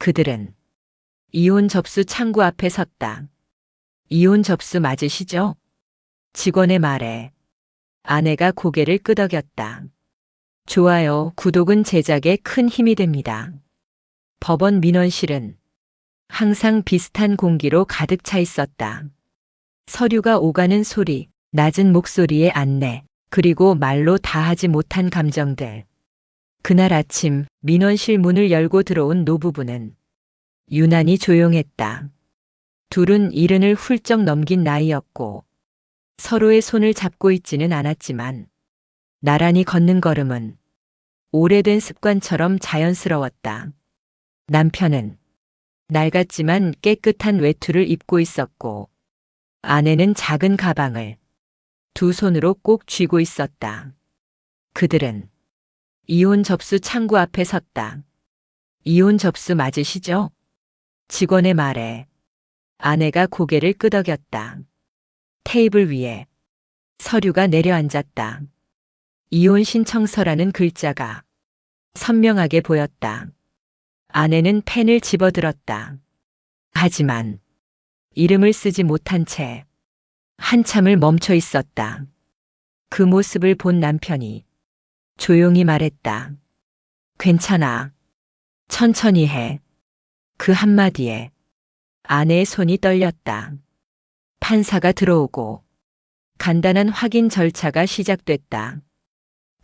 그들은 이혼 접수 창구 앞에 섰다. 이혼 접수 맞으시죠? 직원의 말에 아내가 고개를 끄덕였다. 좋아요, 구독은 제작에 큰 힘이 됩니다. 법원 민원실은 항상 비슷한 공기로 가득 차 있었다. 서류가 오가는 소리, 낮은 목소리의 안내, 그리고 말로 다 하지 못한 감정들. 그날 아침 민원실 문을 열고 들어온 노부부는 유난히 조용했다. 둘은 70을 훌쩍 넘긴 나이였고 서로의 손을 잡고 있지는 않았지만 나란히 걷는 걸음은 오래된 습관처럼 자연스러웠다. 남편은 낡았지만 깨끗한 외투를 입고 있었고 아내는 작은 가방을 두 손으로 꼭 쥐고 있었다. 그들은 이혼 접수 창구 앞에 섰다. 이혼 접수 맞으시죠? 직원의 말에 아내가 고개를 끄덕였다. 테이블 위에 서류가 내려앉았다. 이혼 신청서라는 글자가 선명하게 보였다. 아내는 펜을 집어들었다. 하지만 이름을 쓰지 못한 채 한참을 멈춰 있었다. 그 모습을 본 남편이 조용히 말했다. 괜찮아. 천천히 해. 그 한마디에 아내의 손이 떨렸다. 판사가 들어오고 간단한 확인 절차가 시작됐다.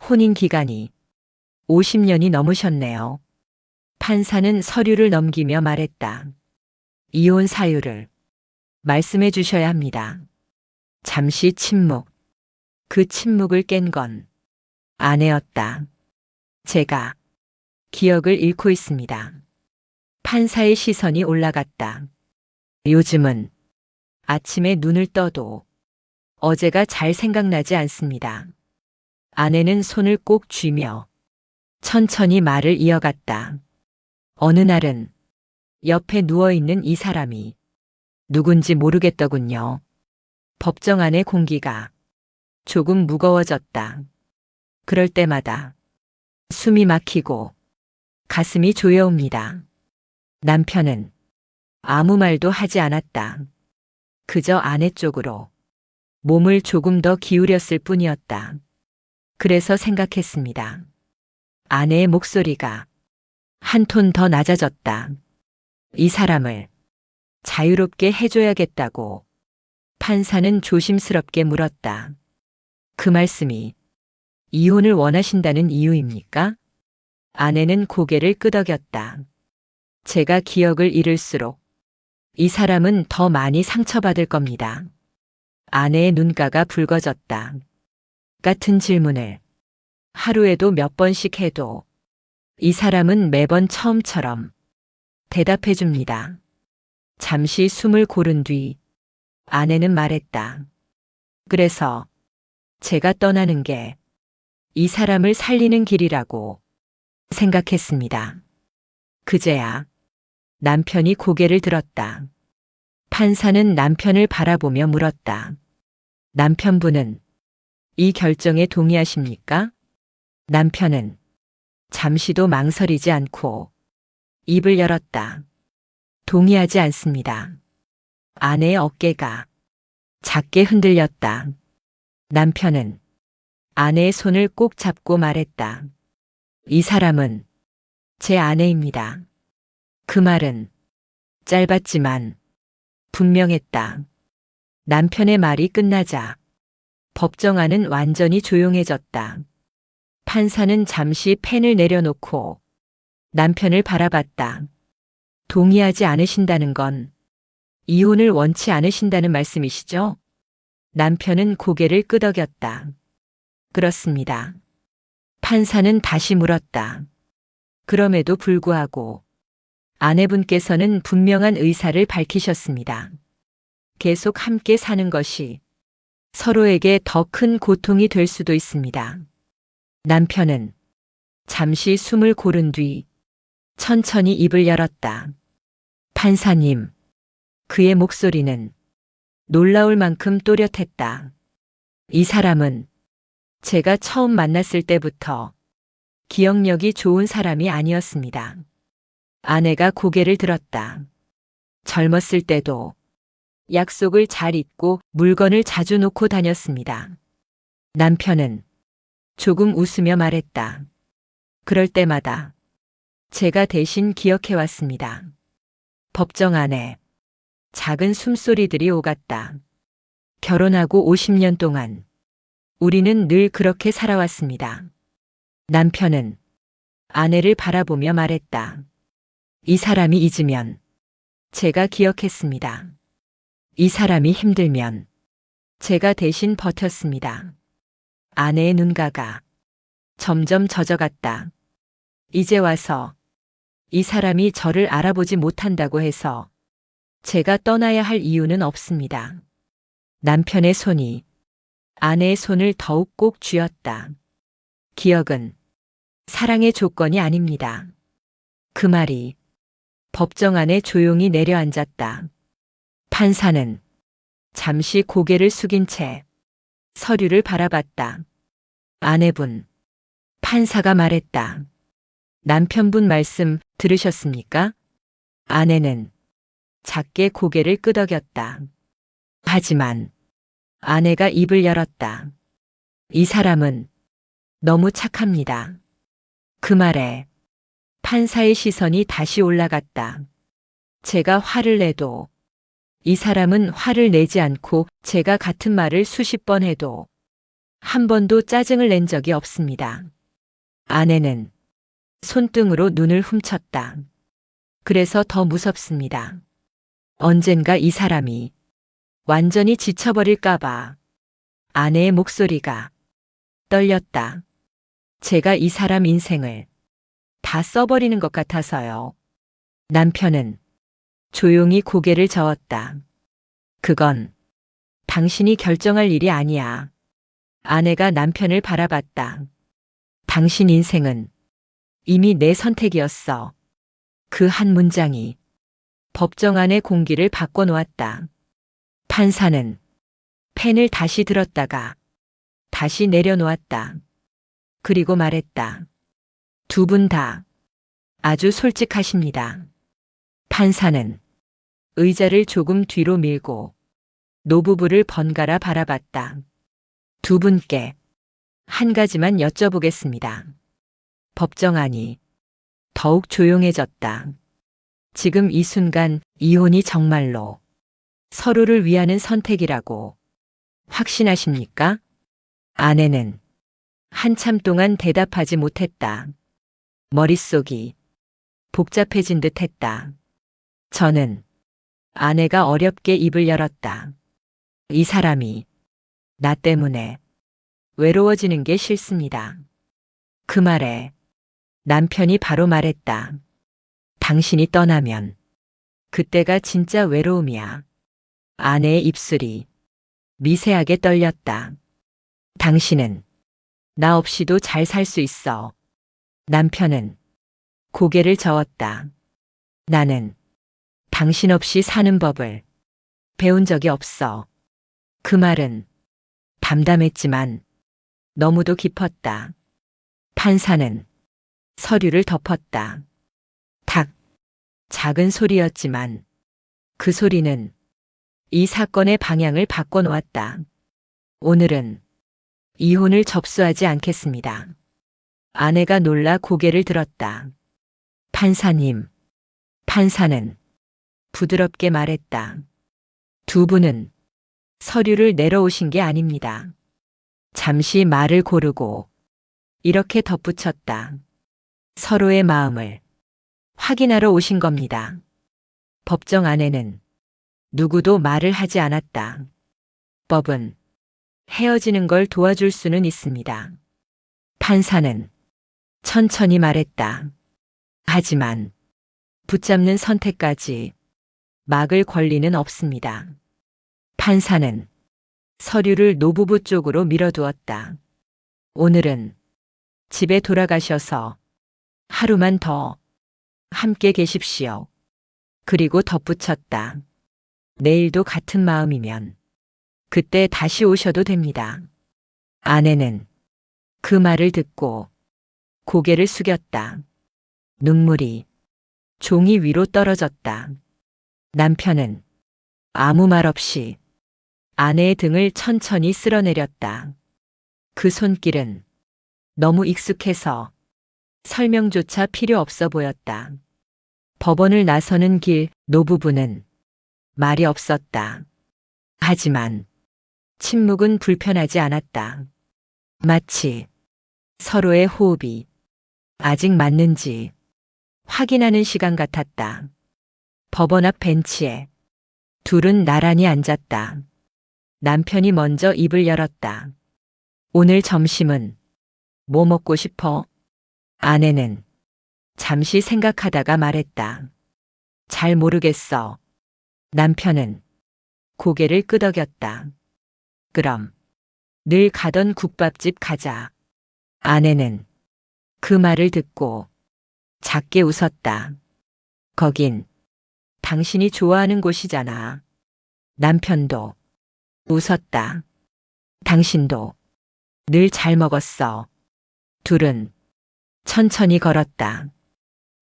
혼인 기간이 50년이 넘으셨네요. 판사는 서류를 넘기며 말했다. 이혼 사유를 말씀해 주셔야 합니다. 잠시 침묵. 그 침묵을 깬 건 아내였다. 제가 기억을 잃고 있습니다. 판사의 시선이 올라갔다. 요즘은 아침에 눈을 떠도 어제가 잘 생각나지 않습니다. 아내는 손을 꼭 쥐며 천천히 말을 이어갔다. 어느 날은 옆에 누워있는 이 사람이 누군지 모르겠더군요. 법정 안의 공기가 조금 무거워졌다. 그럴 때마다 숨이 막히고 가슴이 조여옵니다. 남편은 아무 말도 하지 않았다. 그저 아내 쪽으로 몸을 조금 더 기울였을 뿐이었다. 그래서 생각했습니다. 아내의 목소리가 한 톤 더 낮아졌다. 이 사람을 자유롭게 해줘야겠다고 판사는 조심스럽게 물었다. 그 말씀이 이혼을 원하신다는 이유입니까? 아내는 고개를 끄덕였다. 제가 기억을 잃을수록 이 사람은 더 많이 상처받을 겁니다. 아내의 눈가가 붉어졌다. 같은 질문을 하루에도 몇 번씩 해도 이 사람은 매번 처음처럼 대답해 줍니다. 잠시 숨을 고른 뒤 아내는 말했다. 그래서 제가 떠나는 게 이 사람을 살리는 길이라고 생각했습니다. 그제야 남편이 고개를 들었다. 판사는 남편을 바라보며 물었다. 남편분은 이 결정에 동의하십니까? 남편은 잠시도 망설이지 않고 입을 열었다. 동의하지 않습니다. 아내의 어깨가 작게 흔들렸다. 남편은 아내의 손을 꼭 잡고 말했다. 이 사람은 제 아내입니다. 그 말은 짧았지만 분명했다. 남편의 말이 끝나자 법정 안은 완전히 조용해졌다. 판사는 잠시 펜을 내려놓고 남편을 바라봤다. 동의하지 않으신다는 건 이혼을 원치 않으신다는 말씀이시죠? 남편은 고개를 끄덕였다. 그렇습니다. 판사는 다시 물었다. 그럼에도 불구하고 아내분께서는 분명한 의사를 밝히셨습니다. 계속 함께 사는 것이 서로에게 더 큰 고통이 될 수도 있습니다. 남편은 잠시 숨을 고른 뒤 천천히 입을 열었다. 판사님, 그의 목소리는 놀라울 만큼 또렷했다. 이 사람은 제가 처음 만났을 때부터 기억력이 좋은 사람이 아니었습니다. 아내가 고개를 들었다. 젊었을 때도 약속을 잘 잊고 물건을 자주 놓고 다녔습니다. 남편은 조금 웃으며 말했다. 그럴 때마다 제가 대신 기억해왔습니다. 법정 안에 작은 숨소리들이 오갔다. 결혼하고 50년 동안 우리는 늘 그렇게 살아왔습니다. 남편은 아내를 바라보며 말했다. 이 사람이 잊으면 제가 기억했습니다. 이 사람이 힘들면 제가 대신 버텼습니다. 아내의 눈가가 점점 젖어갔다. 이제 와서 이 사람이 저를 알아보지 못한다고 해서 제가 떠나야 할 이유는 없습니다. 남편의 손이 아내의 손을 더욱 꼭 쥐었다. 기억은 사랑의 조건이 아닙니다. 그 말이 법정 안에 조용히 내려앉았다. 판사는 잠시 고개를 숙인 채 서류를 바라봤다. 아내분, 판사가 말했다. 남편분 말씀 들으셨습니까? 아내는 작게 고개를 끄덕였다. 하지만 아내가 입을 열었다. 이 사람은 너무 착합니다. 그 말에 판사의 시선이 다시 올라갔다. 제가 화를 내도 이 사람은 화를 내지 않고 제가 같은 말을 수십 번 해도 한 번도 짜증을 낸 적이 없습니다. 아내는 손등으로 눈을 훔쳤다. 그래서 더 무섭습니다. 언젠가 이 사람이 완전히 지쳐버릴까봐. 아내의 목소리가 떨렸다. 제가 이 사람 인생을 다 써버리는 것 같아서요. 남편은 조용히 고개를 저었다. 그건 당신이 결정할 일이 아니야. 아내가 남편을 바라봤다. 당신 인생은 이미 내 선택이었어. 그 한 문장이 법정 안의 공기를 바꿔놓았다. 판사는 펜을 다시 들었다가 다시 내려놓았다. 그리고 말했다. 두 분 다 아주 솔직하십니다. 판사는 의자를 조금 뒤로 밀고 노부부를 번갈아 바라봤다. 두 분께 한 가지만 여쭤보겠습니다. 법정 안이 더욱 조용해졌다. 지금 이 순간 이혼이 정말로 서로를 위하는 선택이라고 확신하십니까? 아내는 한참 동안 대답하지 못했다. 머릿속이 복잡해진 듯 했다. 저는 아내가 어렵게 입을 열었다. 이 사람이 나 때문에 외로워지는 게 싫습니다. 그 말에 남편이 바로 말했다. 당신이 떠나면 그때가 진짜 외로움이야. 아내의 입술이 미세하게 떨렸다. 당신은 나 없이도 잘 살 수 있어. 남편은 고개를 저었다. 나는 당신 없이 사는 법을 배운 적이 없어. 그 말은 담담했지만 너무도 깊었다. 판사는 서류를 덮었다. 탁, 작은 소리였지만 그 소리는 이 사건의 방향을 바꿔놓았다. 오늘은 이혼을 접수하지 않겠습니다. 아내가 놀라 고개를 들었다. 판사님, 판사는 부드럽게 말했다. 두 분은 서류를 내려오신 게 아닙니다. 잠시 말을 고르고 이렇게 덧붙였다. 서로의 마음을 확인하러 오신 겁니다. 법정 안에는 누구도 말을 하지 않았다. 법은 헤어지는 걸 도와줄 수는 있습니다. 판사는 천천히 말했다. 하지만 붙잡는 선택까지 막을 권리는 없습니다. 판사는 서류를 노부부 쪽으로 밀어두었다. 오늘은 집에 돌아가셔서 하루만 더 함께 계십시오. 그리고 덧붙였다. 내일도 같은 마음이면 그때 다시 오셔도 됩니다. 아내는 그 말을 듣고 고개를 숙였다. 눈물이 종이 위로 떨어졌다. 남편은 아무 말 없이 아내의 등을 천천히 쓸어내렸다. 그 손길은 너무 익숙해서 설명조차 필요 없어 보였다. 법원을 나서는 길 노부부는 말이 없었다. 하지만 침묵은 불편하지 않았다. 마치 서로의 호흡이 아직 맞는지 확인하는 시간 같았다. 법원 앞 벤치에 둘은 나란히 앉았다. 남편이 먼저 입을 열었다. 오늘 점심은 뭐 먹고 싶어? 아내는 잠시 생각하다가 말했다. 잘 모르겠어. 남편은 고개를 끄덕였다. 그럼 늘 가던 국밥집 가자. 아내는 그 말을 듣고 작게 웃었다. 거긴 당신이 좋아하는 곳이잖아. 남편도 웃었다. 당신도 늘 잘 먹었어. 둘은 천천히 걸었다.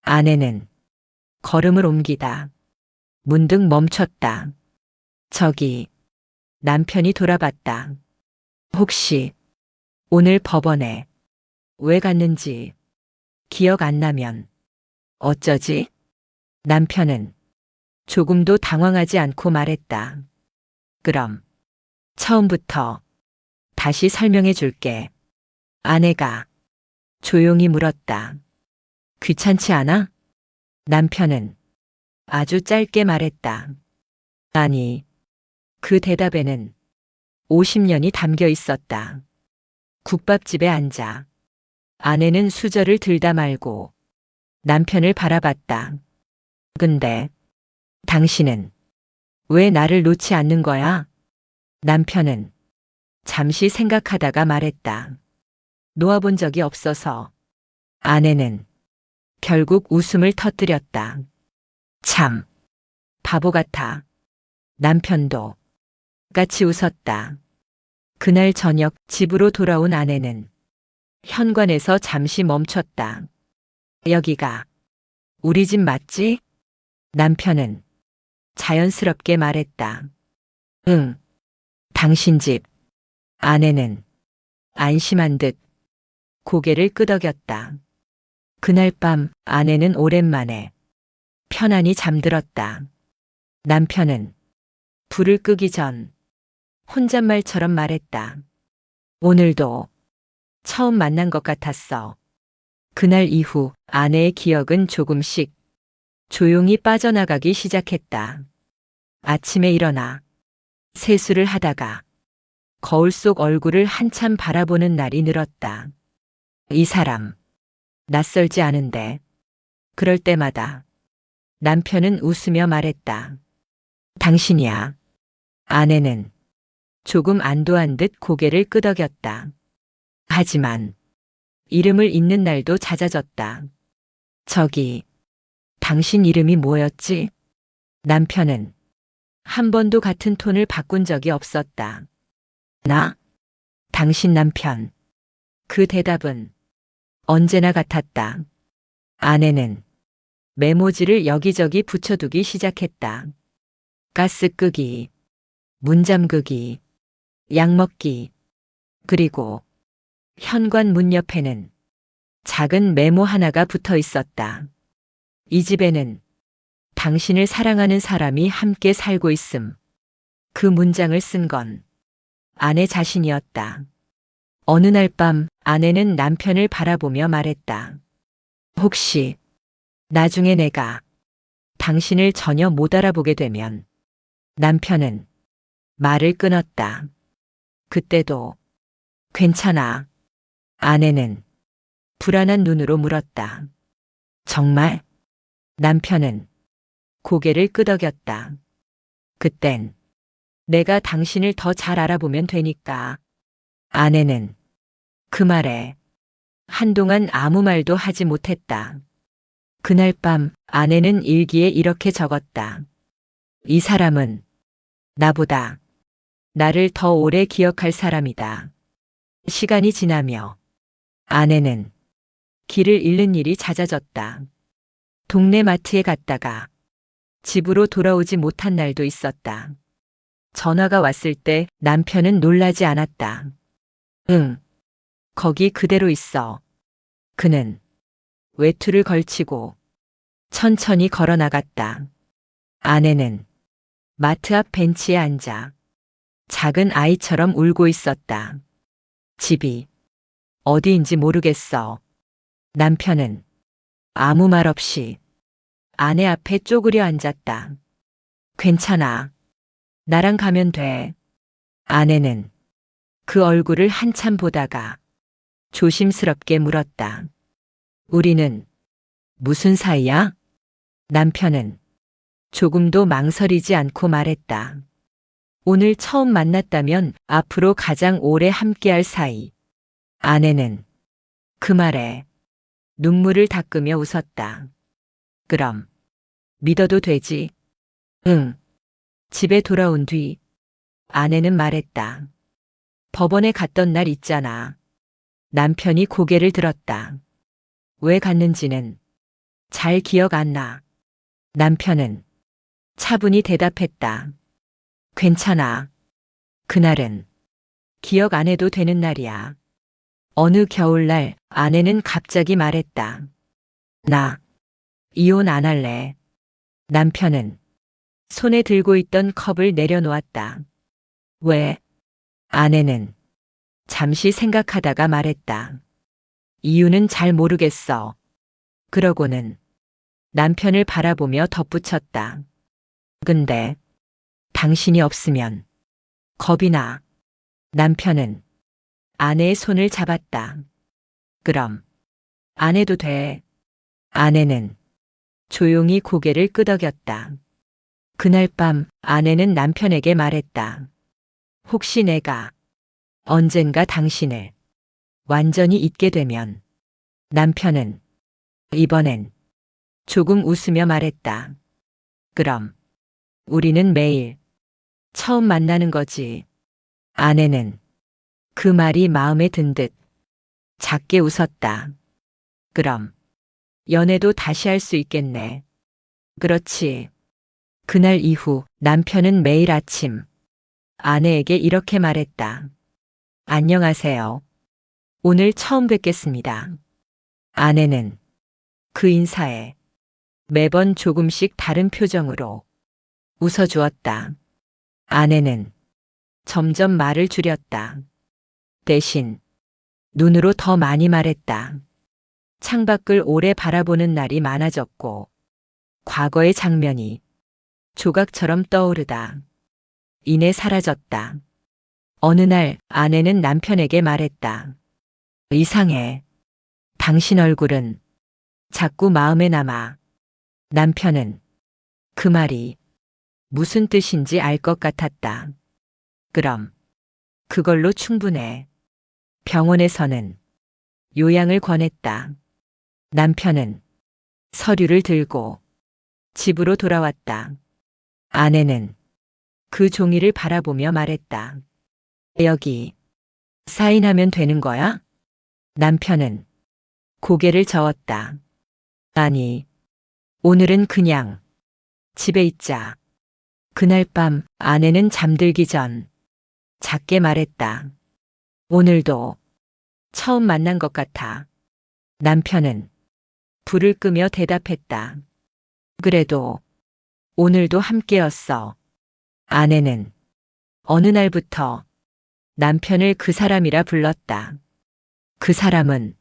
아내는 걸음을 옮기다 문득 멈췄다. 저기 남편이 돌아봤다. 혹시 오늘 법원에 왜 갔는지 기억 안 나면 어쩌지? 남편은 조금도 당황하지 않고 말했다. 그럼 처음부터 다시 설명해 줄게. 아내가 조용히 물었다. 귀찮지 않아? 남편은 아주 짧게 말했다. 아니, 그 대답에는 50년이 담겨 있었다. 국밥집에 앉아 아내는 수저를 들다 말고 남편을 바라봤다. 근데 당신은 왜 나를 놓지 않는 거야? 남편은 잠시 생각하다가 말했다. 놓아본 적이 없어서. 아내는 결국 웃음을 터뜨렸다. 참, 바보 같아. 남편도 같이 웃었다. 그날 저녁 집으로 돌아온 아내는 현관에서 잠시 멈췄다. 여기가 우리 집 맞지? 남편은 자연스럽게 말했다. 응, 당신 집. 아내는 안심한 듯 고개를 끄덕였다. 그날 밤 아내는 오랜만에 편안히 잠들었다. 남편은 불을 끄기 전 혼잣말처럼 말했다. 오늘도 처음 만난 것 같았어. 그날 이후 아내의 기억은 조금씩 조용히 빠져나가기 시작했다. 아침에 일어나 세수를 하다가 거울 속 얼굴을 한참 바라보는 날이 늘었다. 이 사람, 낯설지 않은데. 그럴 때마다 남편은 웃으며 말했다. 당신이야. 아내는 조금 안도한 듯 고개를 끄덕였다. 하지만 이름을 잊는 날도 잦아졌다. 저기, 당신 이름이 뭐였지? 남편은 한 번도 같은 톤을 바꾼 적이 없었다. 나? 당신 남편. 그 대답은 언제나 같았다. 아내는 메모지를 여기저기 붙여두기 시작했다. 가스 끄기, 문 잠그기, 약 먹기, 그리고 현관 문 옆에는 작은 메모 하나가 붙어 있었다. 이 집에는 당신을 사랑하는 사람이 함께 살고 있음. 그 문장을 쓴 건 아내 자신이었다. 어느 날 밤 아내는 남편을 바라보며 말했다. 혹시 나중에 내가 당신을 전혀 못 알아보게 되면. 남편은 말을 끊었다. 그때도 괜찮아. 아내는 불안한 눈으로 물었다. 정말? 남편은 고개를 끄덕였다. 그땐 내가 당신을 더 잘 알아보면 되니까. 아내는 그 말에 한동안 아무 말도 하지 못했다. 그날 밤 아내는 일기에 이렇게 적었다. 이 사람은 나보다 나를 더 오래 기억할 사람이다. 시간이 지나며 아내는 길을 잃는 일이 잦아졌다. 동네 마트에 갔다가 집으로 돌아오지 못한 날도 있었다. 전화가 왔을 때 남편은 놀라지 않았다. 응, 거기 그대로 있어. 그는 외투를 걸치고 천천히 걸어 나갔다. 아내는 마트 앞 벤치에 앉아 작은 아이처럼 울고 있었다. 집이 어디인지 모르겠어. 남편은 아무 말 없이 아내 앞에 쪼그려 앉았다. 괜찮아. 나랑 가면 돼. 아내는 그 얼굴을 한참 보다가 조심스럽게 물었다. 우리는 무슨 사이야? 남편은 조금도 망설이지 않고 말했다. 오늘 처음 만났다면 앞으로 가장 오래 함께할 사이. 아내는 그 말에 눈물을 닦으며 웃었다. 그럼 믿어도 되지? 응. 집에 돌아온 뒤 아내는 말했다. 법원에 갔던 날 있잖아. 남편이 고개를 들었다. 왜 갔는지는 잘 기억 안 나. 남편은 차분히 대답했다. 괜찮아. 그날은 기억 안 해도 되는 날이야. 어느 겨울날 아내는 갑자기 말했다. 나 이혼 안 할래. 남편은 손에 들고 있던 컵을 내려놓았다. 왜? 아내는 잠시 생각하다가 말했다. 이유는 잘 모르겠어. 그러고는 남편을 바라보며 덧붙였다. 근데 당신이 없으면 겁이 나. 남편은 아내의 손을 잡았다. 그럼 안 해도 돼. 아내는 조용히 고개를 끄덕였다. 그날 밤 아내는 남편에게 말했다. 혹시 내가 언젠가 당신을 완전히 잊게 되면 남편은 이번엔 조금 웃으며 말했다. 그럼 우리는 매일 처음 만나는 거지. 아내는 그 말이 마음에 든 듯 작게 웃었다. 그럼 연애도 다시 할 수 있겠네. 그렇지. 그날 이후 남편은 매일 아침 아내에게 이렇게 말했다. 안녕하세요. 오늘 처음 뵙겠습니다. 아내는 그 인사에 매번 조금씩 다른 표정으로 웃어주었다. 아내는 점점 말을 줄였다. 대신 눈으로 더 많이 말했다. 창밖을 오래 바라보는 날이 많아졌고 과거의 장면이 조각처럼 떠오르다 이내 사라졌다. 어느 날 아내는 남편에게 말했다. 이상해. 당신 얼굴은 자꾸 마음에 남아. 남편은 그 말이 무슨 뜻인지 알 것 같았다. 그럼 그걸로 충분해. 병원에서는 요양을 권했다. 남편은 서류를 들고 집으로 돌아왔다. 아내는 그 종이를 바라보며 말했다. 여기 사인하면 되는 거야? 남편은 고개를 저었다. 아니, 오늘은 그냥 집에 있자. 그날 밤 아내는 잠들기 전 작게 말했다. 오늘도 처음 만난 것 같아. 남편은 불을 끄며 대답했다. 그래도 오늘도 함께였어. 아내는 어느 날부터 남편을 그 사람이라 불렀다. 그 사람은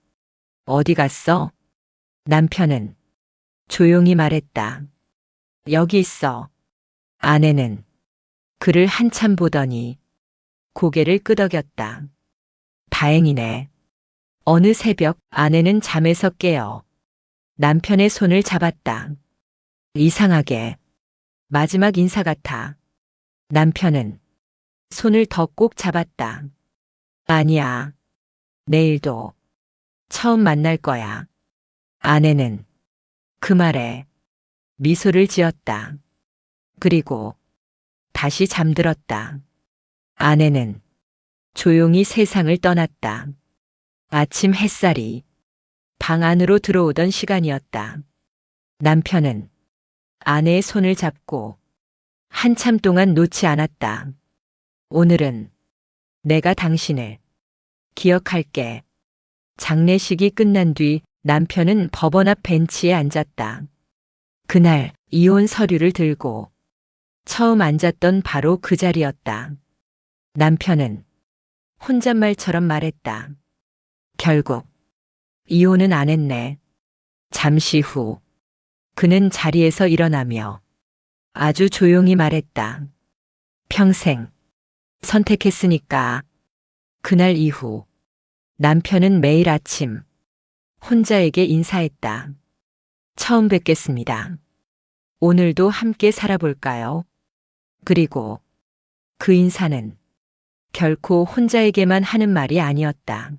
어디 갔어? 남편은 조용히 말했다. 여기 있어. 아내는 그를 한참 보더니 고개를 끄덕였다. 다행이네. 어느 새벽 아내는 잠에서 깨어 남편의 손을 잡았다. 이상하게 마지막 인사 같아. 남편은 손을 더 꼭 잡았다. 아니야. 내일도 처음 만날 거야. 아내는 그 말에 미소를 지었다. 그리고 다시 잠들었다. 아내는 조용히 세상을 떠났다. 아침 햇살이 방 안으로 들어오던 시간이었다. 남편은 아내의 손을 잡고 한참 동안 놓지 않았다. 오늘은 내가 당신을 기억할게. 장례식이 끝난 뒤 남편은 법원 앞 벤치에 앉았다. 그날 이혼 서류를 들고 처음 앉았던 바로 그 자리였다. 남편은 혼잣말처럼 말했다. 결국 이혼은 안 했네. 잠시 후 그는 자리에서 일어나며 아주 조용히 말했다. 평생 선택했으니까. 그날 이후 남편은 매일 아침 혼자에게 인사했다. 처음 뵙겠습니다. 오늘도 함께 살아볼까요? 그리고 그 인사는 결코 혼자에게만 하는 말이 아니었다.